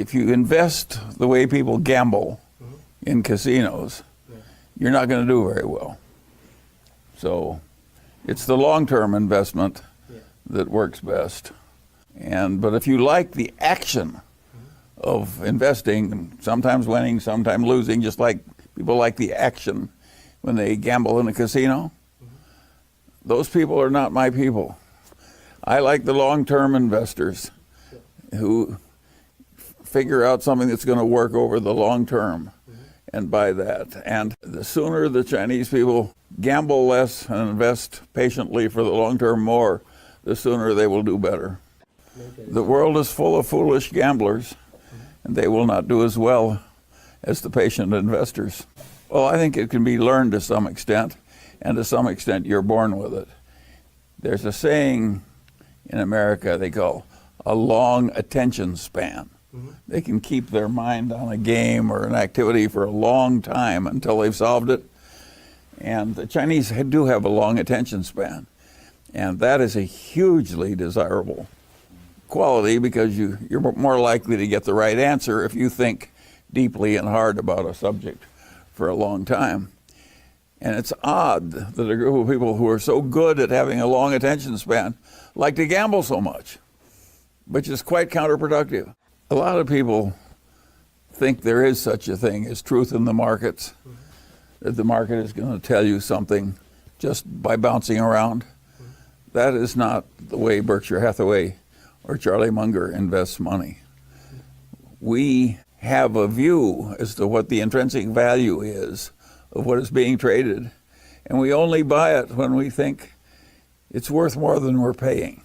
If you invest the way people gamble in casinos, you're not going to do very well. So it's the long-term investment that works best. But if you like the action of investing, sometimes winning, sometimes losing, just like people like the action when they gamble in a casino, those people are not my people. I like the long-term investors who figure out something that's going to work over the long term and buy that. And the sooner the Chinese people gamble less and invest patiently for the long term more, the sooner they will do better. The world is full of foolish gamblers, and they will not do as well as the patient investors. Well, I think it can be learned to some extent, and to some extent you're born with it. There's a saying in America they call a long attention span. They can keep their mind on a game or an activity for a long time until they've solved it. And the Chinese do have a long attention span. And that is a hugely desirable quality because you're more likely to get the right answer if you think deeply and hard about a subject for a long time. And it's odd that a group of people who are so good at having a long attention span like to gamble so much, which is quite counterproductive. A lot of people think there is such a thing as truth in the markets, that the market is going to tell you something just by bouncing around. That is not the way Berkshire Hathaway or Charlie Munger invests money. We have a view as to what the intrinsic value is of what is being traded, and we only buy it when we think it's worth more than we're paying.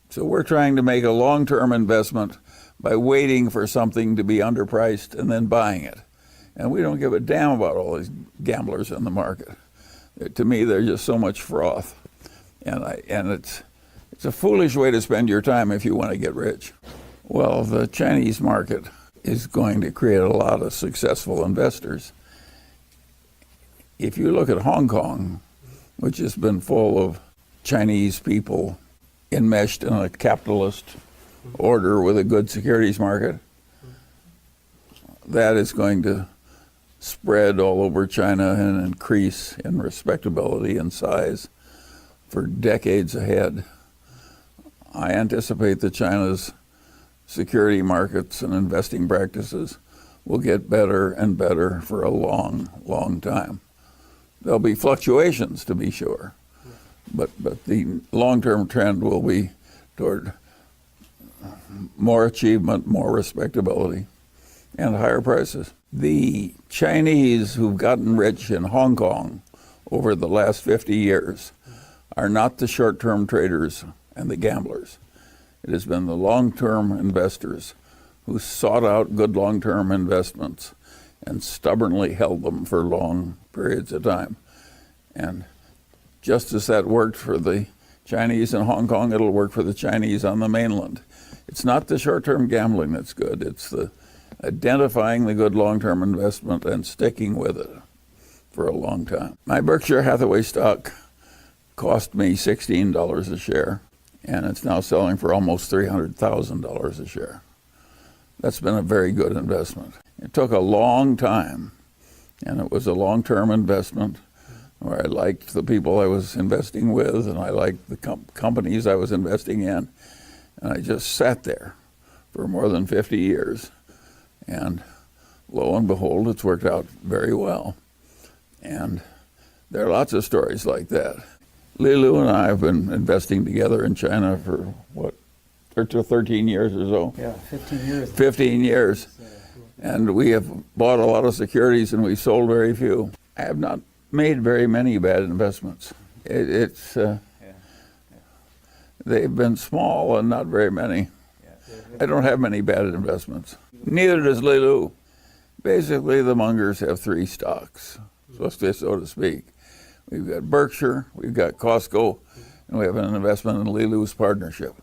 So we're trying to make a long-term investment by waiting for something to be underpriced and then buying it. And we don't give a damn about all these gamblers in the market. To me, they're just so much froth. And it's a foolish way to spend your time if you want to get rich. Well, the Chinese market is going to create a lot of successful investors. If you look at Hong Kong, which has been full of Chinese people enmeshed in a capitalist order with a good securities market, that is going to spread all over China and increase in respectability and size for decades ahead. I anticipate that China's security markets and investing practices will get better and better for a long, long time. There'll be fluctuations, to be sure, but the long-term trend will be toward more achievement, more respectability, and higher prices. The Chinese who've gotten rich in Hong Kong over the last 50 years are not the short-term traders and the gamblers. It has been the long-term investors who sought out good long-term investments and stubbornly held them for long periods of time. And just as that worked for the Chinese in Hong Kong, it'll work for the Chinese on the mainland. It's not the short-term gambling that's good. It's the identifying the good long-term investment and sticking with it for a long time. My Berkshire Hathaway stock cost me $16 a share, and it's now selling for almost $300,000 a share. That's been a very good investment. It took a long time, and it was a long-term investment where I liked the people I was investing with, and I liked the companies I was investing in, and I just sat there for more than 50 years. And lo and behold, it's worked out very well. And there are lots of stories like that. Li Lu and I have been investing together in China for, 13 years or so? Yeah, 15 years. 15 years. And we have bought a lot of securities and we've sold very few. I have not made very many bad investments. They've been small and not very many. I don't have many bad investments. Neither does Li Lu. Basically, the Mungers have three stocks, so to speak. We've got Berkshire, we've got Costco, and we have an investment in Li Lu's partnership.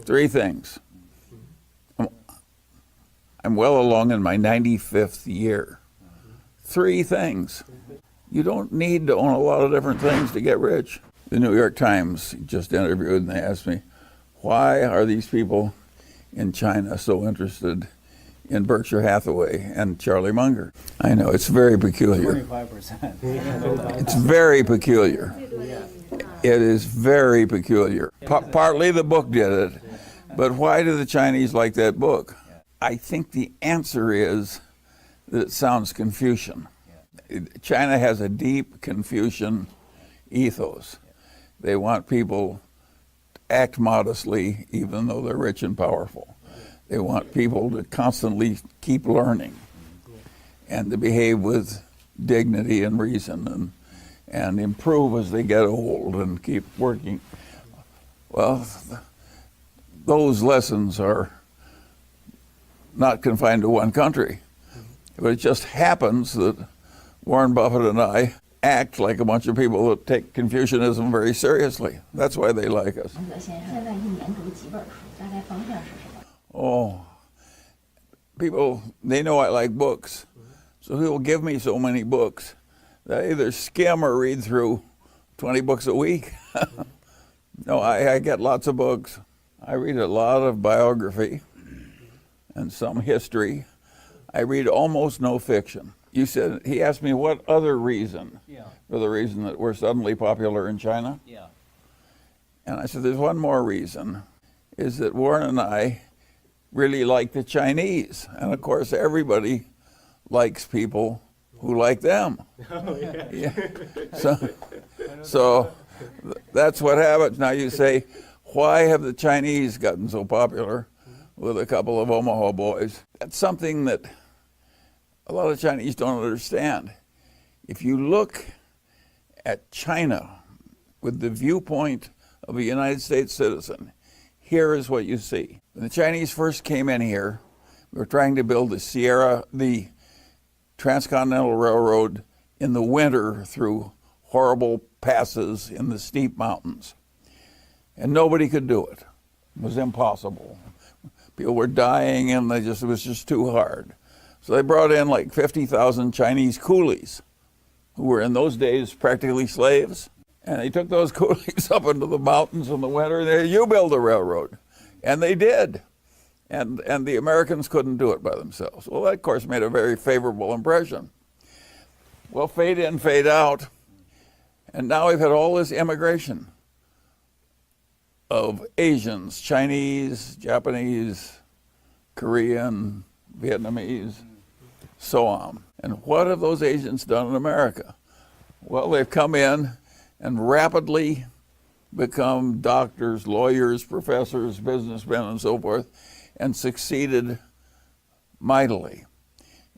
Three things. I'm well along in my 95th year. Three things. You don't need to own a lot of different things to get rich. The New York Times just interviewed and they asked me, why are these people in China so interested in Berkshire Hathaway and Charlie Munger. I know, it's very peculiar. 25%. It's very peculiar. It is very peculiar. Partly the book did it, but why do the Chinese like that book? I think the answer is that it sounds Confucian. China has a deep Confucian ethos. They want people to act modestly even though they're rich and powerful. They want people to constantly keep learning and to behave with dignity and reason and improve as they get old and keep working. Well, those lessons are not confined to one country. But it just happens that Warren Buffett and I act like a bunch of people that take Confucianism very seriously. That's why they like us. Oh, people, they know I like books. So he'll give me so many books that I either skim or read through 20 books a week. No, I get lots of books. I read a lot of biography and some history. I read almost no fiction. You said, he asked me what other reason for the reason that we're suddenly popular in China? Yeah. And I said, there's one more reason, is that Warren and I really like the Chinese. And of course, everybody likes people who like them. Oh, yeah. Yeah. So that's what happens. Now you say, why have the Chinese gotten so popular with a couple of Omaha boys? That's something that a lot of Chinese don't understand. If you look at China with the viewpoint of a United States citizen, here is what you see. When the Chinese first came in here, we were trying to build the Transcontinental Railroad in the winter through horrible passes in the steep mountains. And nobody could do it. It was impossible. People were dying and it was just too hard. So they brought in like 50,000 Chinese coolies who were in those days practically slaves. And they took those coolies up into the mountains in the winter and they said, you build a railroad. And they did. And the Americans couldn't do it by themselves. Well, that of course made a very favorable impression. Well, fade in, fade out. And now we've had all this immigration of Asians, Chinese, Japanese, Korean, Vietnamese, so on. And what have those Asians done in America? Well, they've come in and rapidly become doctors, lawyers, professors, businessmen, and so forth, and succeeded mightily.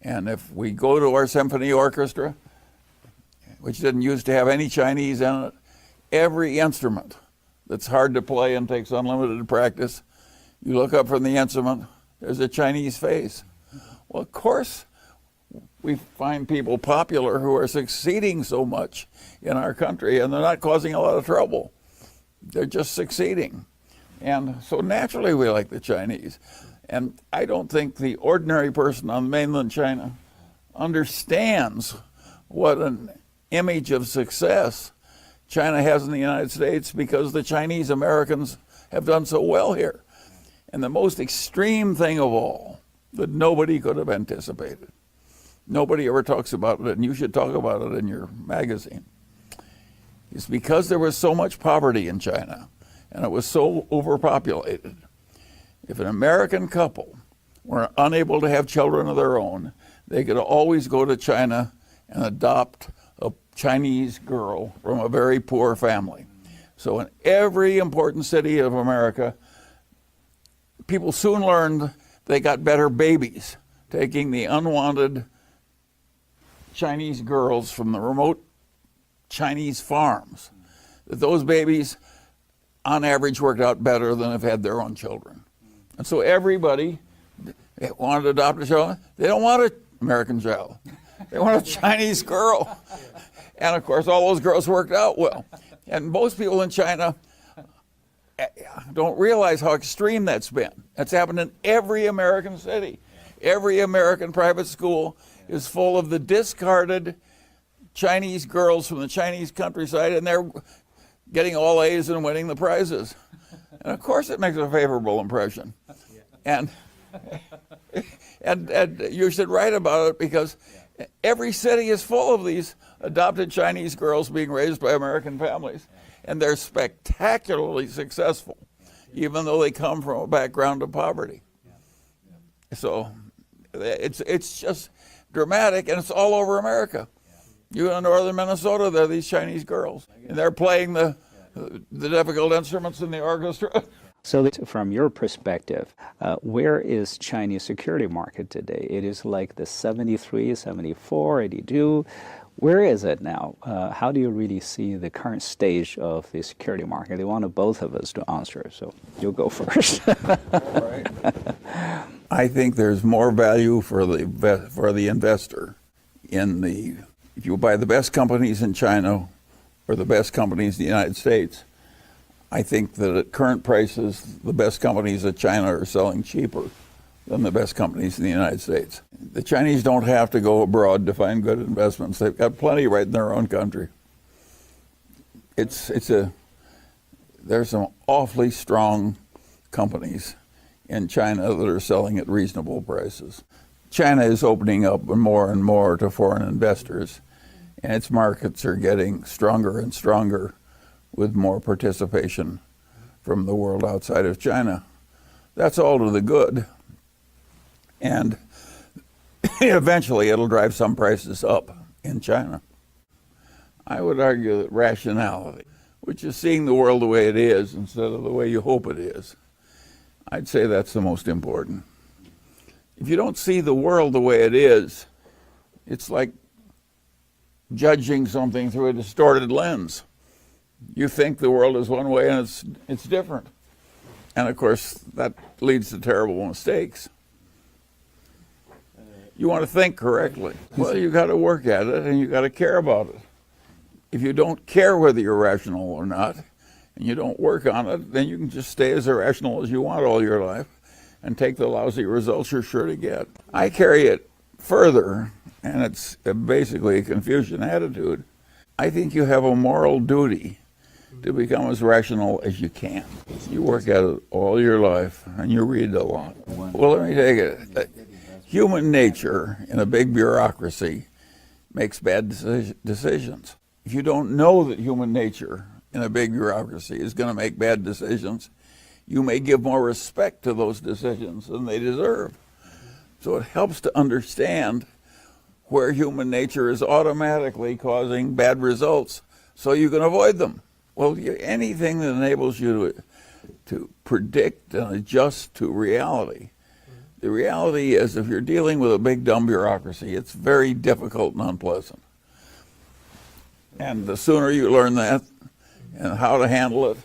And if we go to our symphony orchestra, which didn't used to have any Chinese in it, every instrument that's hard to play and takes unlimited practice, you look up from the instrument, there's a Chinese face. Well, of course, we find people popular who are succeeding so much in our country, and they're not causing a lot of trouble. They're just succeeding. And so naturally we like the Chinese. And I don't think the ordinary person on mainland China understands what an image of success China has in the United States because the Chinese Americans have done so well here. And the most extreme thing of all that nobody could have anticipated, nobody ever talks about it, and you should talk about it in your magazine, is because there was so much poverty in China and it was so overpopulated. If an American couple were unable to have children of their own, they could always go to China and adopt a Chinese girl from a very poor family. So in every important city of America, people soon learned they got better babies, taking the unwanted Chinese girls from the remote Chinese farms. That those babies, on average, worked out better than if they had their own children. And so everybody wanted to adopt a child. They don't want an American child. They want a Chinese girl. And of course, all those girls worked out well. And most people in China don't realize how extreme that's been. That's happened in every American city. Every American private school is full of the discarded Chinese girls from the Chinese countryside, and they're getting all A's and winning the prizes. And of course it makes a favorable impression. And and you should write about it, because every city is full of these adopted Chinese girls being raised by American families, and they're spectacularly successful, even though they come from a background of poverty. So it's just dramatic, and it's all over America. You go to northern Minnesota, there are these Chinese girls, and they're playing the difficult instruments in the orchestra. So from your perspective, where is Chinese security market today? It is like the 73, 74, 82. Where is it now? How do you really see the current stage of the security market? They wanted both of us to answer, so you'll go first. All right. I think there's more value for the investor if you buy the best companies in China or the best companies in the United States. I think that at current prices, the best companies in China are selling cheaper than the best companies in the United States. The Chinese don't have to go abroad to find good investments. They've got plenty right in their own country. There's some awfully strong companies in China that are selling at reasonable prices. China is opening up more and more to foreign investors, and its markets are getting stronger and stronger with more participation from the world outside of China. That's all to the good. And eventually it'll drive some prices up in China. I would argue that rationality, which is seeing the world the way it is instead of the way you hope it is, I'd say that's the most important. If you don't see the world the way it is, it's like judging something through a distorted lens. You think the world is one way and it's different. And of course, that leads to terrible mistakes. You want to think correctly. Well, you got to work at it, and you got to care about it. If you don't care whether you're rational or not, and you don't work on it, then you can just stay as irrational as you want all your life and take the lousy results you're sure to get. I carry it further, and it's basically a Confucian attitude. I think you have a moral duty to become as rational as you can. You work at it all your life, and you read a lot. Well, let me take it. Human nature in a big bureaucracy makes bad decisions. If you don't know that human nature in a big bureaucracy is going to make bad decisions, you may give more respect to those decisions than they deserve. So it helps to understand where human nature is automatically causing bad results so you can avoid them. Well, anything that enables you to predict and adjust to reality. The reality is, if you're dealing with a big, dumb bureaucracy, it's very difficult and unpleasant. And the sooner you learn that and how to handle it,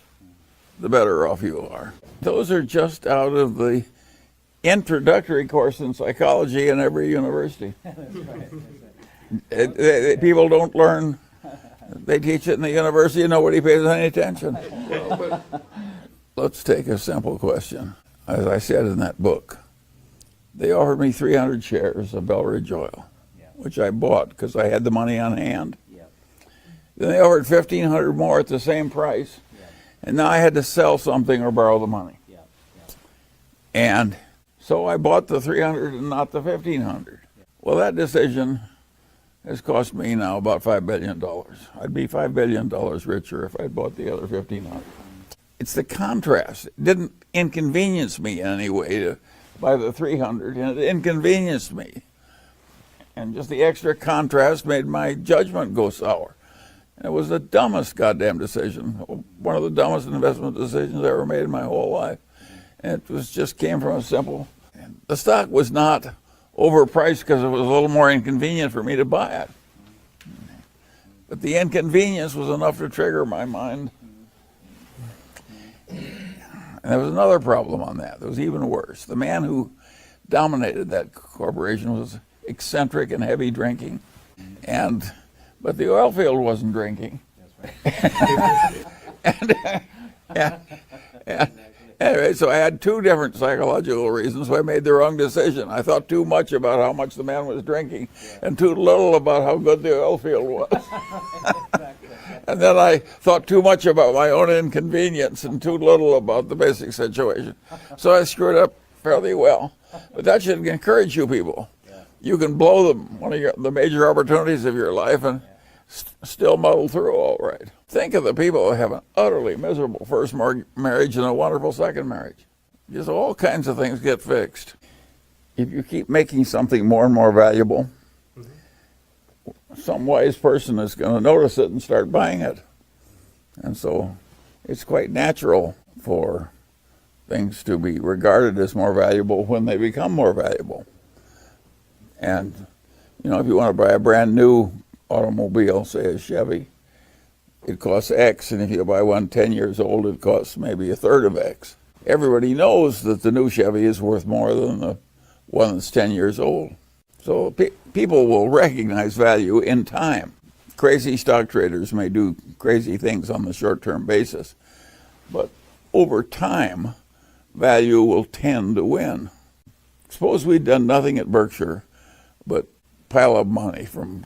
the better off you are. Those are just out of the introductory course in psychology in every university. People don't learn. They teach it in the university and nobody pays any attention. Well, but let's take a simple question. As I said in that book, they offered me 300 shares of Belridge Oil, which I bought because I had the money on hand. Then they offered 1,500 more at the same price, and now I had to sell something or borrow the money. And so I bought the 300 and not the 1,500. Well, that decision has cost me now about $5 billion. I'd be $5 billion richer if I'd bought the other 1,500. It's the contrast. It didn't inconvenience me in any way to buy the 300, and it inconvenienced me. And just the extra contrast made my judgment go sour. And it was the dumbest goddamn decision, one of the dumbest investment decisions I ever made in my whole life. And it just came from a simple, the stock was not overpriced because it was a little more inconvenient for me to buy it. But the inconvenience was enough to trigger my mind. And there was another problem on that. It was even worse. The man who dominated that corporation was eccentric and heavy drinking, but the oil field wasn't drinking. That's right. Anyway, so I had two different psychological reasons why I made the wrong decision. I thought too much about how much the man was drinking, and too little about how good the oil field was. And then I thought too much about my own inconvenience and too little about the basic situation. So I screwed up fairly well. But that should encourage you people. You can blow one of the major opportunities of your life and still muddle through all right. Think of the people who have an utterly miserable first marriage and a wonderful second marriage. Just all kinds of things get fixed. If you keep making something more and more valuable, some wise person is going to notice it and start buying it. And so it's quite natural for things to be regarded as more valuable when they become more valuable. And, if you want to buy a brand new automobile, say a Chevy, it costs X, and if you buy one 10 years old, it costs maybe a third of X. Everybody knows that the new Chevy is worth more than the one that's 10 years old. So people will recognize value in time. Crazy stock traders may do crazy things on the short-term basis, but over time, value will tend to win. Suppose we'd done nothing at Berkshire but pile up money from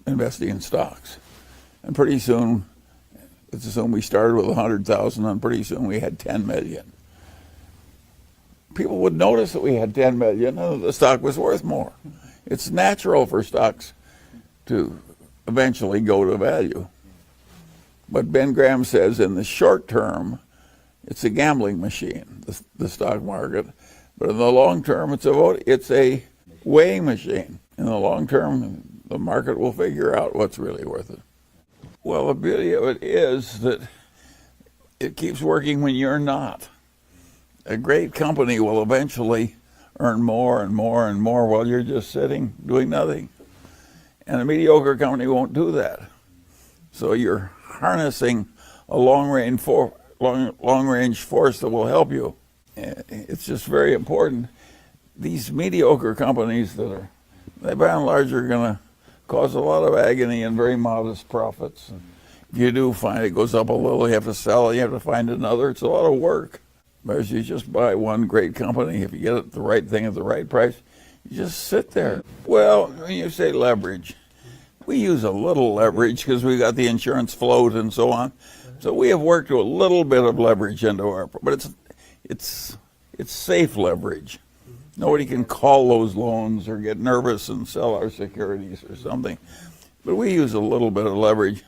investing in stocks. And pretty soon, let's assume we started with 100,000, and pretty soon we had 10 million. People would notice that we had 10 million and the stock was worth more. It's natural for stocks to eventually go to value. But Ben Graham says in the short term, it's a gambling machine, the stock market. But in the long term, it's a weighing machine. In the long term, the market will figure out what's really worth it. Well, the beauty of it is that it keeps working when you're not. A great company will eventually earn more and more and more while you're just sitting doing nothing. And a mediocre company won't do that. So you're harnessing a long-range force that will help you. It's just very important. These mediocre companies they by and large are going to cause a lot of agony and very modest profits. If you do find it goes up a little, you have to sell it, you have to find another. It's a lot of work. Whereas you just buy one great company, if you get the right thing at the right price, you just sit there. Well, when you say leverage, we use a little leverage because we got the insurance float and so on. So we have worked a little bit of leverage into but it's safe leverage. Nobody can call those loans or get nervous and sell our securities or something. But we use a little bit of leverage,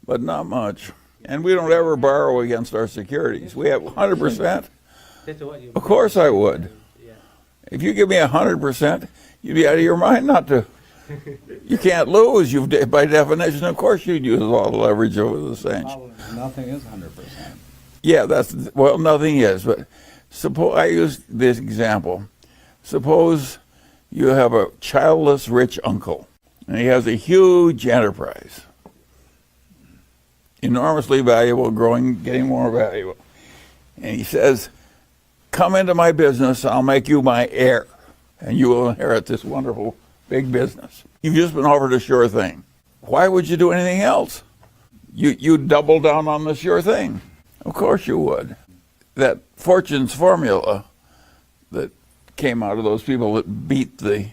but not much. And we don't ever borrow against our securities. We have 100%. Of course I would. If you give me 100%, you'd be out of your mind not to. You can't lose. By definition, of course, you'd use a lot of leverage over the cinch. Nothing is 100%. Yeah, nothing is. But suppose I use this example. Suppose you have a childless rich uncle, and he has a huge enterprise, enormously valuable, growing, getting more valuable. And he says, come into my business, I'll make you my heir, and you will inherit this wonderful big business. You've just been offered a sure thing. Why would you do anything else? You'd double down on the sure thing. Of course you would. That fortune's formula that came out of those people that beat the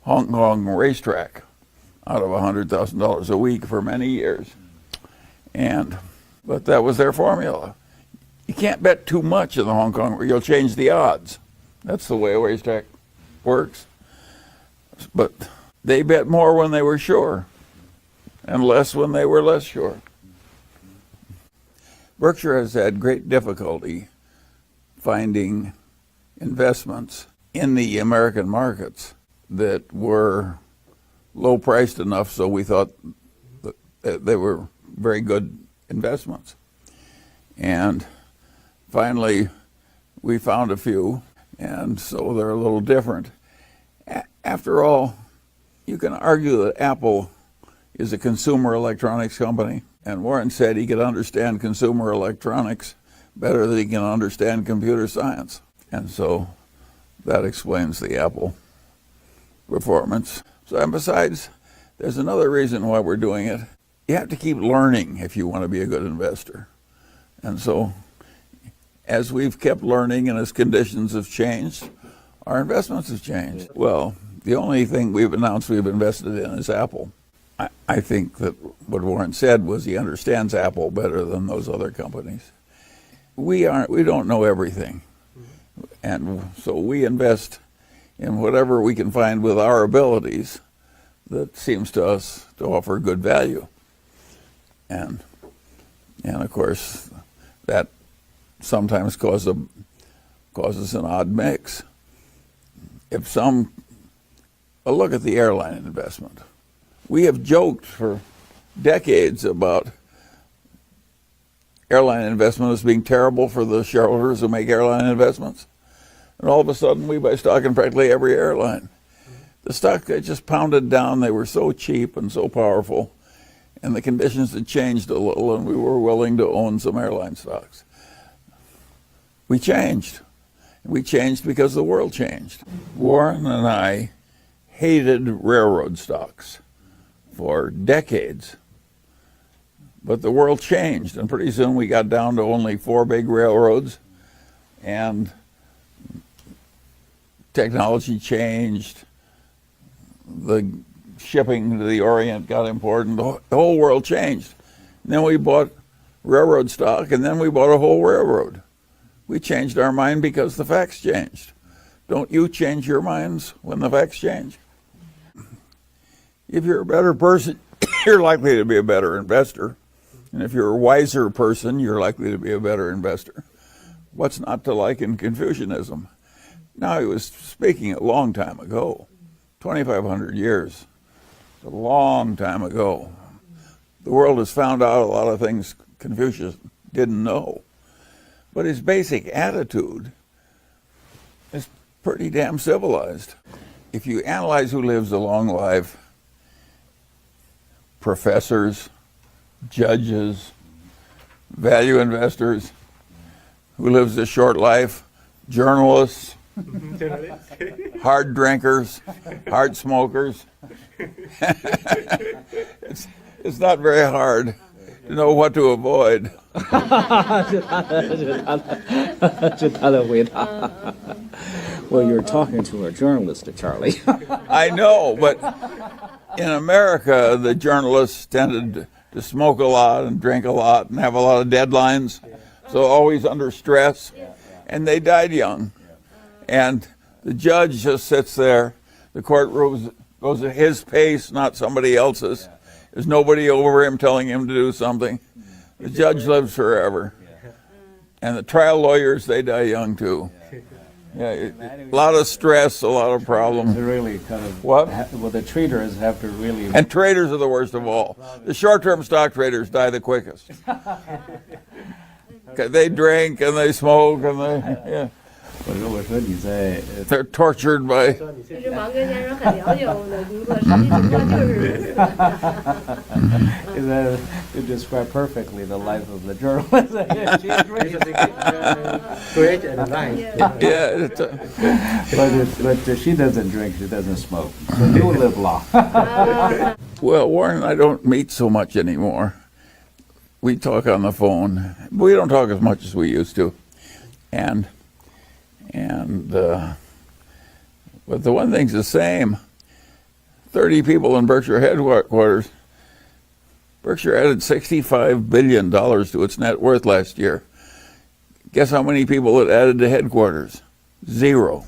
Hong Kong racetrack out of $100,000 a week for many years. But that was their formula. You can't bet too much in the Hong Kong, or you'll change the odds. That's the way a racetrack works. But they bet more when they were sure, and less when they were less sure. Berkshire has had great difficulty finding investments in the American markets that were low priced enough so we thought that they were very good investments. And finally, we found a few, and so they're a little different. After all, you can argue that Apple is a consumer electronics company, and Warren said he could understand consumer electronics better than he can understand computer science. And so that explains the Apple performance. So, and besides, there's another reason why we're doing it. You have to keep learning if you want to be a good investor. And so, as we've kept learning and as conditions have changed, our investments have changed. Well, the only thing we've announced we've invested in is Apple. I think that what Warren said was he understands Apple better than those other companies. We don't know everything. And so we invest in whatever we can find with our abilities that seems to us to offer good value. And of course, that sometimes causes an odd mix. Look at the airline investment. We have joked for decades about airline investment as being terrible for the shareholders who make airline investments. And all of a sudden, we buy stock in practically every airline. The stock just pounded down. They were so cheap and so powerful. And the conditions had changed a little, and we were willing to own some airline stocks. We changed. We changed because the world changed. Warren and I hated railroad stocks for decades. But the world changed, and pretty soon we got down to only 4 big railroads, and technology changed. The shipping to the Orient got important. The whole world changed. And then we bought railroad stock, and then we bought a whole railroad. We changed our mind because the facts changed. Don't you change your minds when the facts change? If you're a better person, you're likely to be a better investor. And if you're a wiser person, you're likely to be a better investor. What's not to like in Confucianism? Now, he was speaking a long time ago, 2,500 years, a long time ago. The world has found out a lot of things Confucius didn't know. But his basic attitude is pretty damn civilized. If you analyze who lives a long life, professors, judges, value investors, who lives a short life, journalists, hard drinkers, hard smokers. It's not very hard to know what to avoid. 是他的回答。Well, you're talking to a journalist, Charlie. I know, but in America, the journalists tended to smoke a lot and drink a lot and have a lot of deadlines, so always under stress, and they died young. And the judge just sits there. The courtroom goes at his pace, not somebody else's. There's nobody over him telling him to do something. The judge lives forever. And the trial lawyers, they die young too. Yeah, a lot of stress, a lot of problems. Really kind of What? Well, the traders have to really. And traders are the worst of all. The short-term stock traders die the quickest. 'Cause they drink and they smoke and they, 我说你在 they're tortured by. 其实芒格先生很了解我们的工作，实际情况就是。You describe perfectly the life of the journalist. Great advice. Yeah, But she doesn't drink, she doesn't smoke. So you live long. well, Warren and I don't meet so much anymore. We talk on the phone. We don't talk as much as we used to. But the one thing's the same. 30 people in Berkshire headquarters. Berkshire added $65 billion to its net worth last year. Guess how many people it added to headquarters? 0.